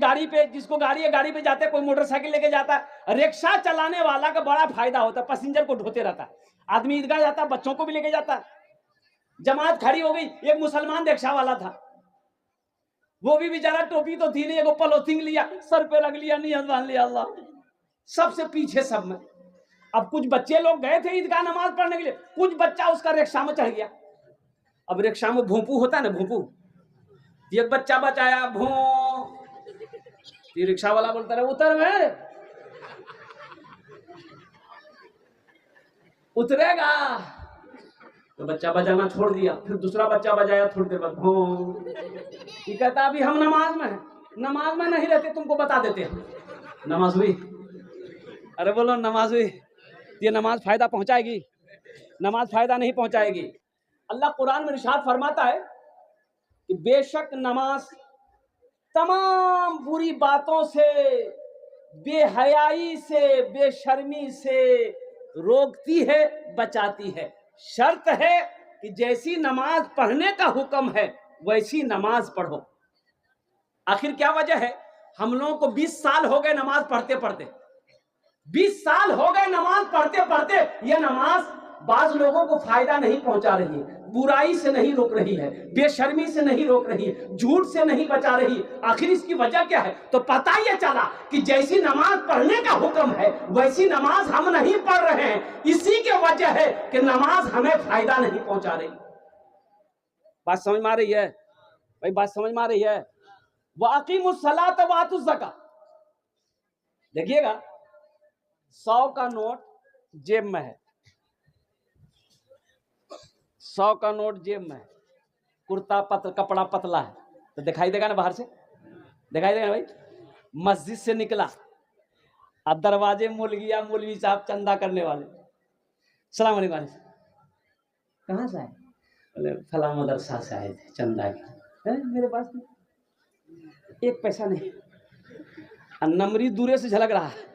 गाड़ी पे, जिसको गाड़ी है गाड़ी पे जाते हैं, कोई मोटरसाइकिल लेके जाता है, रिक्शा चलाने वाला का बड़ा फायदा होता है, पैसेंजर को ढोते रहता है। आदमी ईदगाह जाता है, बच्चों को भी लेके जाता है। जमात खड़ी हो गई, एक मुसलमान रिक्शा वाला था, वो भी बेचारा टोपी तो थी नहीं, एगो पॉलिथीन लिया, सर पे रख लिया, नियत बांध लिया, अल्लाह, सबसे पीछे सब में। अब कुछ बच्चे लोग गए थे ईदगाह नमाज पढ़ने के लिए, कुछ बच्चा उसका रिक्शा में चढ़ गया। अब रिक्शा में भोंपू होता है ना, भोंपू, एक बच्चा बचाया, भों, रिक्शा वाला बोलता रहे उतर में, उतरेगा, तो बच्चा बजाना छोड़ दिया, फिर दूसरा बच्चा बजाया, थोड़ी देर बाद भों, ये कहता अभी हम नमाज में हैं, नमाज में नहीं रहते, तुमको बता देते हैं। नमाज हुई? अरे बोलो नमाज हुई? ये नमाज फायदा पहुंचाएगी? नमाज फायदा नहीं पहुंचाएगी। अल्लाह कुरान में इरशाद फरमाता है कि बेशक नमाज तमाम बुरी बातों से, बेहयाई से, बेशर्मी से रोकती है, बचाती है। शर्त है कि जैसी नमाज पढ़ने का हुक्म है वैसी नमाज पढ़ो। आखिर क्या वजह है? हम लोगों को 20 साल हो गए नमाज पढ़ते पढ़ते, 20 साल हो गए नमाज पढ़ते पढ़ते, यह नमाज बाज लोगों को फायदा नहीं पहुंचा रही है, बुराई से नहीं रोक रही है, बेशर्मी से नहीं रोक रही है, झूठ से नहीं बचा रही। आखिर इसकी वजह क्या है? तो पता ये चला कि जैसी नमाज पढ़ने का हुक्म है वैसी नमाज हम नहीं पढ़ रहे हैं। इसी की वजह है कि नमाज हमें फायदा नहीं पहुंचा रही। बात समझ में आ रही है भाई? बात समझ में आ रही है? वाक़िमुस्सलात व आतुज़ ज़कात। देखिएगा, 100 का नोट जेब में है, 100 का नोट जेब में है, कुर्ता पत्र कपड़ा पतला है, तो दिखाई देगा ना, बाहर से दिखाई देगा ना भाई। मस्जिद से निकला, अब दरवाजे मुल गया, मौलवी साहब चंदा करने वाले, सलाम अलैकुम, कहाँ से आए? बोले फला मदरसा से आए थे चंदा के। मेरे पास एक पैसा नहीं, नमरी दूरे से झलक रहा है।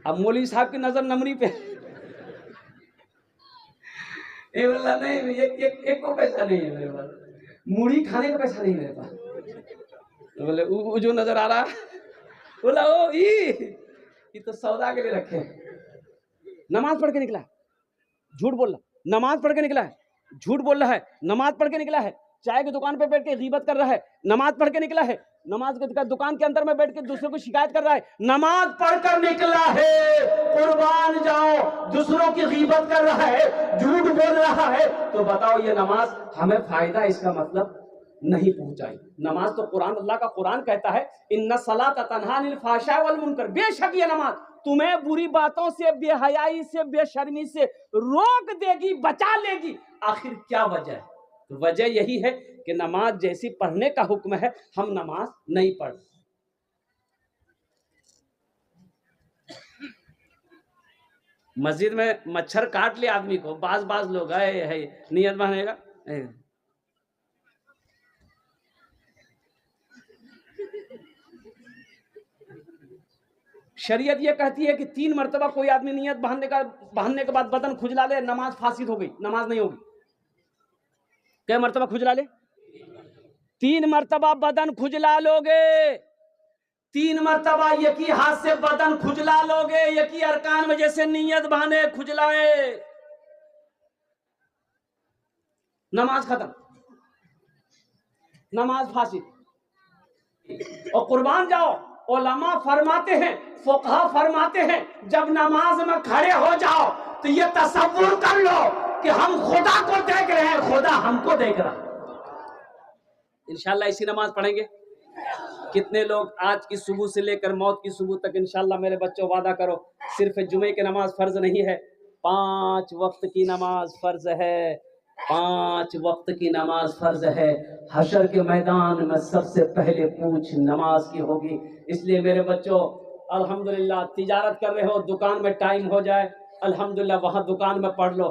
अब मौलवी साहब की नजर नमरी पे, बोला नहीं एक को पैसा नहीं है मेरे पास, मूढ़ी खाने का पैसा नहीं मेरे पास। तो बोले वो जो नजर आ रहा, बोला ओ ये तो सौदा के लिए रखे। नमाज पढ़ के निकला है, झूठ बोल रहा, नमाज पढ़ के निकला है, झूठ बोल रहा है, नमाज पढ़ के निकला है, चाय की दुकान पे बैठ के गीबत कर रहा है, नमाज पढ़ के निकला है, नमाज के दुकान के अंदर में बैठ के दूसरों को शिकायत कर रहा है, नमाज पढ़कर निकला है, कुर्बान जाओ, दूसरों की गीबत कर रहा है, झूठ बोल रहा है, तो बताओ ये नमाज हमें फायदा इसका मतलब नहीं पहुंचाई। नमाज तो कुरान, अल्लाह का कुरान कहता है इन्ना सलात तन्हा अनिल फाहशाइ वल मुनकर, बेशक ये नमाज तुम्हें बुरी बातों से, बेहयाई से, बेशर्मी से रोक देगी, बचा लेगी। आखिर क्या वजह है? तो वजह यही है कि नमाज जैसी पढ़ने का हुक्म है, हम नमाज नहीं पढ़। मस्जिद में मच्छर काट ले आदमी को, बाज लोग है नियत बनेगा, शरीयत ये कहती है कि 3 मरतबा कोई आदमी नियत बांधने के बाद बदन खुजला ले, नमाज फासिद हो गई, नमाज नहीं होगी। क्या मरतबा खुजला ले? 3 मरतबा बदन खुजला लोगे, 3 मरतबा एक ही हाथ से बदन खुजला लोगे, एक ही अरकान में जैसे नियत बांधे खुजलाए, नमाज खत्म, नमाज फासिद। और कुर्बान जाओ, उलमा फरमाते हैं, फुकहा फरमाते हैं, जब नमाज में खड़े हो जाओ तो ये तसव्वुर कर लो कि हम खुदा को देख रहे हैं, खुदा हमको देख रहा है। इंशाल्लाह इसी नमाज पढ़ेंगे। कितने लोग आज की सुबह से लेकर मौत की सुबह तक, इंशाल्लाह मेरे बच्चों वादा करो, सिर्फ जुमे की नमाज फर्ज नहीं है, 5 वक्त की नमाज फर्ज है, 5 वक्त की नमाज फर्ज है। हशर के मैदान में सबसे पहले पूछ नमाज की होगी। इसलिए मेरे बच्चों, अल्हम्दुलिल्लाह तिजारत कर रहे हो, दुकान में टाइम हो जाए, अल्हम्दुलिल्लाह वहाँ दुकान में पढ़ लो।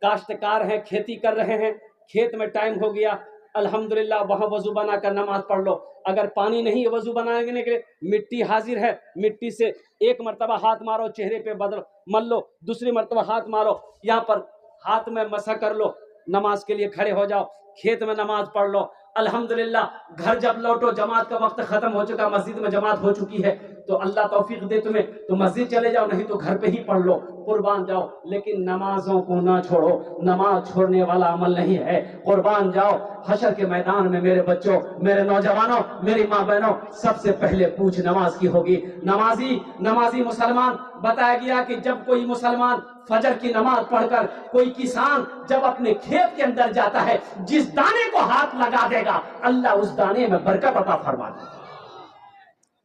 काश्तकार हैं, खेती कर रहे हैं, खेत में टाइम हो गया, अल्हम्दुलिल्लाह वहाँ वजू बना कर नमाज पढ़ लो। अगर पानी नहीं है वजू बनाने के लिए, मिट्टी हाजिर है, मिट्टी से 1 मरतबा हाथ मारो, चेहरे पे बदल मल लो, दूसरी मरतबा हाथ मारो, यहाँ पर हाथ में मसा कर लो, नमाज के लिए खड़े हो जाओ। खेत में नमाज पढ़ लो, الحمدللہ گھر جب لوٹو جماعت کا وقت ختم ہو چکا، مسجد میں جماعت ہو چکی ہے، تو اللہ توفیق دے تمہیں تو مسجد چلے جاؤ، نہیں تو گھر پہ ہی پڑھ لو، قربان جاؤ، لیکن نمازوں کو نہ چھوڑو، نماز چھوڑنے والا عمل نہیں ہے، قربان جاؤ۔ حشر کے میدان میں میرے بچوں، میرے نوجوانوں، میری ماں بہنوں، سب سے پہلے پوچھ نماز کی ہوگی۔ نمازی مسلمان بتایا گیا کہ جب کوئی مسلمان فجر کی نماز پڑھ کر، کوئی کسان جب اپنے کھیت کے اندر جاتا ہے، جس دانے کو ہاتھ لگا دے گا اللہ اس دانے میں برکت عطا فرما دے گا۔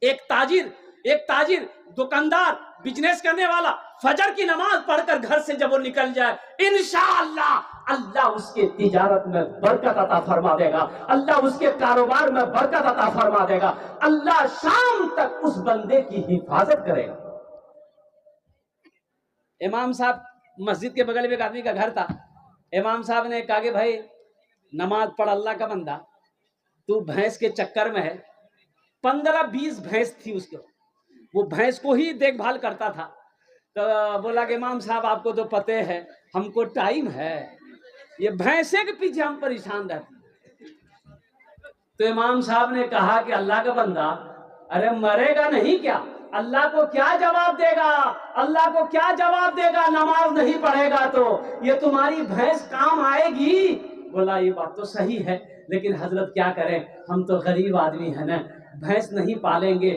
ایک تاجر دکاندار بزنس کرنے والا فجر کی نماز پڑھ کر گھر سے جب وہ نکل جائے، انشاءاللہ اللہ اس کے تجارت میں برکت عطا فرما دے گا، اللہ اس کے کاروبار میں برکت عطا فرما دے گا، اللہ شام تک اس بندے کی حفاظت کرے گا۔ امام صاحب مسجد کے بغل میں ایک آدمی کا گھر تھا، امام صاحب نے کہا کہ بھائی نماز پڑھ اللہ کا بندہ، تو بھینس کے چکر میں ہے، 15-20 بھینس تھی اس کو، وہ بھینس کو ہی دیکھ بھال کرتا تھا، تو بولا کہ امام صاحب آپ کو تو پتہ ہے ہم کو ٹائم ہے، یہ بھینسے کے پیچھے ہم پریشان رہتے ہیں۔ تو امام صاحب نے کہا کہ اللہ کا بندہ ارے مرے گا نہیں کیا؟ اللہ کو کیا جواب دے گا؟ اللہ کو کیا جواب دے گا نماز نہیں پڑھے گا تو؟ یہ تمہاری بھینس کام آئے گی؟ بولا یہ بات تو صحیح ہے، لیکن حضرت کیا کریں، ہم تو غریب آدمی ہیں نا، بھینس نہیں پالیں گے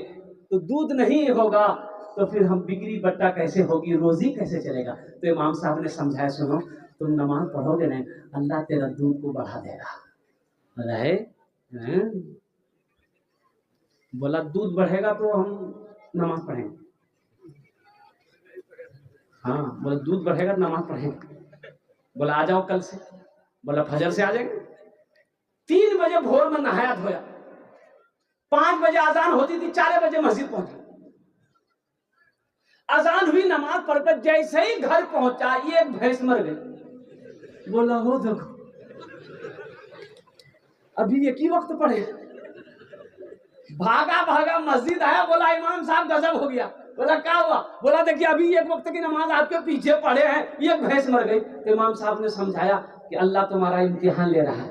تو دودھ نہیں ہوگا، تو پھر ہم بگڑی بٹا کیسے ہوگی، روزی کیسے چلے گا؟ تو امام صاحب نے سمجھایا سنو، تم نماز پڑھو گے نہیں، اللہ تیرا دودھ کو بڑھا دے گا۔ رہے بولا دودھ بڑھے گا تو ہم نماز پڑھیں گے، ہاں بولا دودھ بڑھے گا تو نماز پڑھیں گے۔ بولا آ جاؤ کل سے، بولا فجر سے آ جائیں گے۔ 3 بجے بھور میں نہایا دھویا، 5 بجے اذان ہوتی تھی، 4 بجے مسجد پہنچا، اذان ہوئی، نماز پڑھ کر جیسے ہی گھر پہنچا ایک بھینس مر گئی۔ بولا ہو دیکھو ابھی ایک ہی وقت پڑھے، بھاگا مسجد آیا، بولا امام صاحب غضب ہو گیا۔ بولا کیا ہوا؟ بولا دیکھیے ابھی ایک وقت کی نماز آپ کے پیچھے پڑھے ہیں، ایک بھینس مر گئی۔ تو امام صاحب نے سمجھایا کہ اللہ تمہارا امتحان لے رہا ہے۔